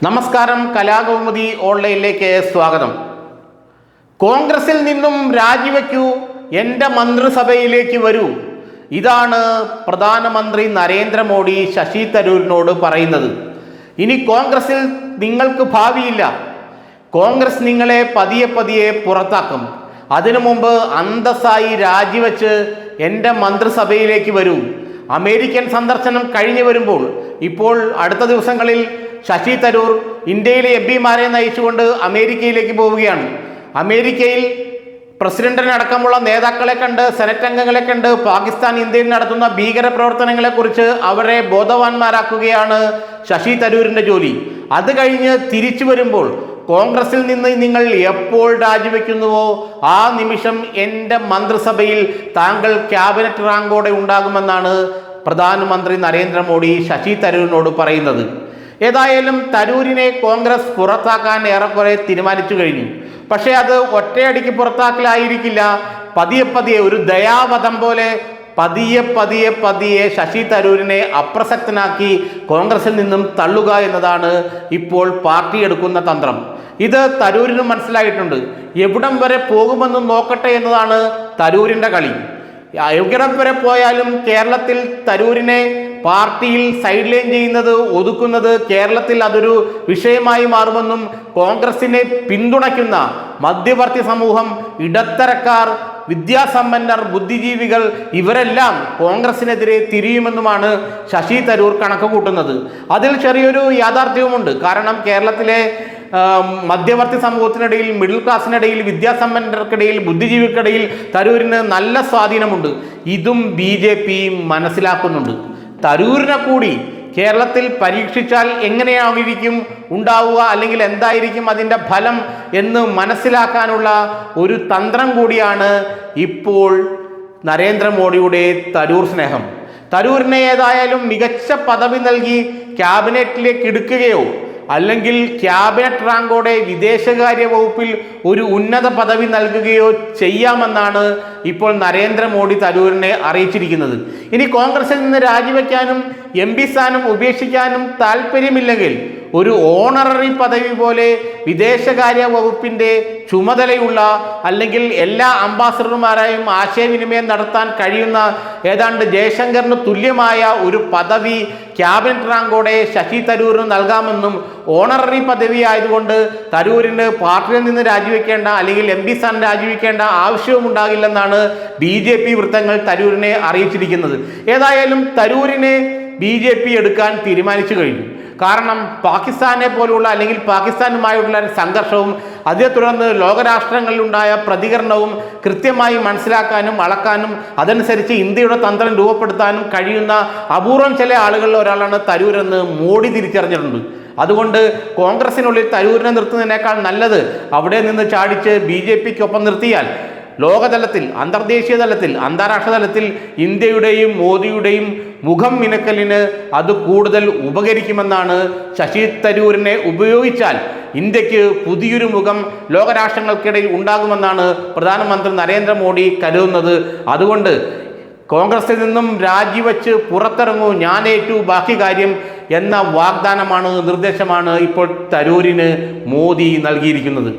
നമസ്കാരം, കലാകൗമുദി ഓൺലൈനിലേക്ക് സ്വാഗതം. കോൺഗ്രസിൽ നിന്നും രാജിവെക്കൂ, എൻ്റെ മന്ത്രിസഭയിലേക്ക് വരൂ. ഇതാണ് പ്രധാനമന്ത്രി നരേന്ദ്രമോദി ശശി തരൂരിനോട് പറയുന്നത്. ഇനി കോൺഗ്രസിൽ നിങ്ങൾക്ക് ഭാവിയില്ല. കോൺഗ്രസ് നിങ്ങളെ പതിയെ പതിയെ പുറത്താക്കും. അതിനു മുമ്പ് അന്തസ്സായി രാജിവെച്ച് എൻ്റെ മന്ത്രിസഭയിലേക്ക് വരൂ. അമേരിക്കൻ സന്ദർശനം കഴിഞ്ഞു വരുമ്പോൾ ഇപ്പോൾ അടുത്ത ദിവസങ്ങളിൽ ശശി തരൂർ ഇന്ത്യയിലെ എംപിമാരെ നയിച്ചുകൊണ്ട് അമേരിക്കയിലേക്ക് പോവുകയാണ്. അമേരിക്കയിൽ പ്രസിഡന്റിനടക്കമുള്ള നേതാക്കളെ കണ്ട്, സെനറ്റ് അംഗങ്ങളെ കണ്ട് പാകിസ്ഥാൻ ഇന്ത്യയിൽ നടത്തുന്ന ഭീകര പ്രവർത്തനങ്ങളെക്കുറിച്ച് അവരെ ബോധവാന്മാരാക്കുകയാണ് ശശി തരൂരിൻ്റെ ജോലി. അത് കഴിഞ്ഞ് തിരിച്ചു വരുമ്പോൾ കോൺഗ്രസിൽ നിന്ന് നിങ്ങൾ എപ്പോൾ രാജിവെക്കുന്നുവോ ആ നിമിഷം എൻ്റെ മന്ത്രിസഭയിൽ താങ്കൾ ക്യാബിനറ്റ് റാങ്കോടെ ഉണ്ടാകുമെന്നാണ് പ്രധാനമന്ത്രി നരേന്ദ്രമോദി ശശി തരൂരിനോട് പറയുന്നത്. ഏതായാലും തരൂരിനെ കോൺഗ്രസ് പുറത്താക്കാൻ ഏറെക്കുറെ തീരുമാനിച്ചു കഴിഞ്ഞു. പക്ഷേ അത് ഒറ്റയടിക്ക് പുറത്താക്കലായിരിക്കില്ല. പതിയെ പതിയെ ഒരു ദയാവധം പോലെ പതിയെ ശശി തരൂരിനെ അപ്രസക്തനാക്കി കോൺഗ്രസിൽ നിന്നും തള്ളുക എന്നതാണ് ഇപ്പോൾ പാർട്ടി എടുക്കുന്ന തന്ത്രം. ഇത് തരൂരിന് മനസ്സിലായിട്ടുണ്ട്. എവിടം വരെ പോകുമെന്ന് നോക്കട്ടെ എന്നതാണ് തരൂരിൻ്റെ കളി. എവിടം വരെ പോയാലും കേരളത്തിൽ തരൂരിനെ പാർട്ടിയിൽ സൈഡ് ലൈൻ ചെയ്യുന്നത്, ഒതുക്കുന്നത് കേരളത്തിൽ അതൊരു വിഷയമായി മാറുമെന്നും കോൺഗ്രസിനെ പിന്തുണയ്ക്കുന്ന മധ്യവർത്തി സമൂഹം, ഇടത്തരക്കാർ, വിദ്യാസമ്പന്നർ, ബുദ്ധിജീവികൾ ഇവരെല്ലാം കോൺഗ്രസിനെതിരെ തിരിയുമെന്നുമാണ് ശശി തരൂർ കണക്ക് കൂട്ടുന്നത്. അതിൽ ചെറിയൊരു യാഥാർത്ഥ്യവുമുണ്ട്. കാരണം കേരളത്തിലെ മധ്യവർത്തി സമൂഹത്തിനിടയിൽ, മിഡിൽ ക്ലാസ്സിനിടയിൽ, വിദ്യാസമ്പന്നർക്കിടയിൽ, ബുദ്ധിജീവികൾക്കിടയിൽ തരൂരിന് നല്ല സ്വാധീനമുണ്ട്. ഇതും BJP മനസ്സിലാക്കുന്നുണ്ട്. തരൂരിനെ കൂടി കേരളത്തിൽ പരീക്ഷിച്ചാൽ എങ്ങനെയായിരിക്കും ഉണ്ടാവുക, അല്ലെങ്കിൽ എന്തായിരിക്കും അതിൻ്റെ ഫലം എന്ന് മനസ്സിലാക്കാനുള്ള ഒരു തന്ത്രം കൂടിയാണ് ഇപ്പോൾ നരേന്ദ്രമോദിയുടെ തരൂർ സ്നേഹം. തരൂരിനെ ഏതായാലും മികച്ച പദവി നൽകി ക്യാബിനറ്റിലേക്ക് എടുക്കുകയോ അല്ലെങ്കിൽ ക്യാബിനറ്റ് റാങ്കോടെ വിദേശകാര്യ വകുപ്പിൽ ഒരു ഉന്നത പദവി നൽകുകയോ ചെയ്യാമെന്നാണ് ഇപ്പോൾ നരേന്ദ്രമോദി തരൂരിനെ അറിയിച്ചിരിക്കുന്നത്. ഇനി കോൺഗ്രസിൽ നിന്ന് രാജിവെക്കാനും MP സ്ഥാനം ഉപേക്ഷിക്കാനും താല്പര്യമില്ലെങ്കിൽ ഒരു ഓണററി പദവി പോലെ വിദേശകാര്യ വകുപ്പിൻ്റെ ചുമതലയുള്ള, അല്ലെങ്കിൽ എല്ലാ അംബാസഡർമാരായും ആശയവിനിമയം നടത്താൻ കഴിയുന്ന ഏതാണ്ട് ജയശങ്കറിന് തുല്യമായ ഒരു പദവി ക്യാബിനറ്റ് റാങ്കോടെ ശശി തരൂരിന് നൽകാമെന്നും, ഓണററി പദവി ആയതുകൊണ്ട് തരൂരിന് പാർട്ടിയിൽ നിന്ന് രാജിവെക്കേണ്ട അല്ലെങ്കിൽ MP സ്ഥാനം രാജിവെക്കേണ്ട ആവശ്യവും ഉണ്ടാകില്ലെന്നാണ് BJP വൃത്തങ്ങൾ തരൂരിനെ അറിയിച്ചിരിക്കുന്നത്. ഏതായാലും തരൂരിനെ BJP എടുക്കാൻ തീരുമാനിച്ചു കഴിഞ്ഞു. കാരണം പാകിസ്ഥാനെ പോലുള്ള, അല്ലെങ്കിൽ പാകിസ്ഥാനുമായുള്ള സംഘർഷവും അതേ തുടർന്ന് ലോകരാഷ്ട്രങ്ങളിലുണ്ടായ പ്രതികരണവും കൃത്യമായി മനസ്സിലാക്കാനും അളക്കാനും അതനുസരിച്ച് ഇന്ത്യയുടെ തന്ത്രം രൂപപ്പെടുത്താനും കഴിയുന്ന അപൂർവം ചില ആളുകളിൽ ഒരാളാണ് തരൂരെന്ന് മോഡി തിരിച്ചറിഞ്ഞിട്ടുണ്ട്. അതുകൊണ്ട് കോൺഗ്രസിനുള്ളിൽ തരൂരിനെ നിർത്തുന്നതിനേക്കാൾ നല്ലത് അവിടെ നിന്ന് ചാടിച്ച് BJPക്കൊപ്പം നിർത്തിയാൽ ലോകതലത്തിൽ, അന്തർദേശീയ തലത്തിൽ, അന്താരാഷ്ട്ര തലത്തിൽ ഇന്ത്യയുടെയും മോദിയുടെയും മുഖം മിനുക്കലിന് അത് കൂടുതൽ ഉപകരിക്കുമെന്നാണ്. ശശി തരൂരിനെ ഉപയോഗിച്ചാൽ ഇന്ത്യക്ക് പുതിയൊരു മുഖം ലോകരാഷ്ട്രങ്ങൾക്കിടയിൽ ഉണ്ടാകുമെന്നാണ് പ്രധാനമന്ത്രി നരേന്ദ്രമോദി കരുതുന്നത്. അതുകൊണ്ട് കോൺഗ്രസിൽ നിന്നും രാജിവെച്ച് പുറത്തിറങ്ങൂ, ഞാൻ ഏറ്റു ബാക്കി കാര്യം എന്ന വാഗ്ദാനമാണ്, നിർദ്ദേശമാണ് ഇപ്പോൾ തരൂരിന് മോദി നൽകിയിരിക്കുന്നത്.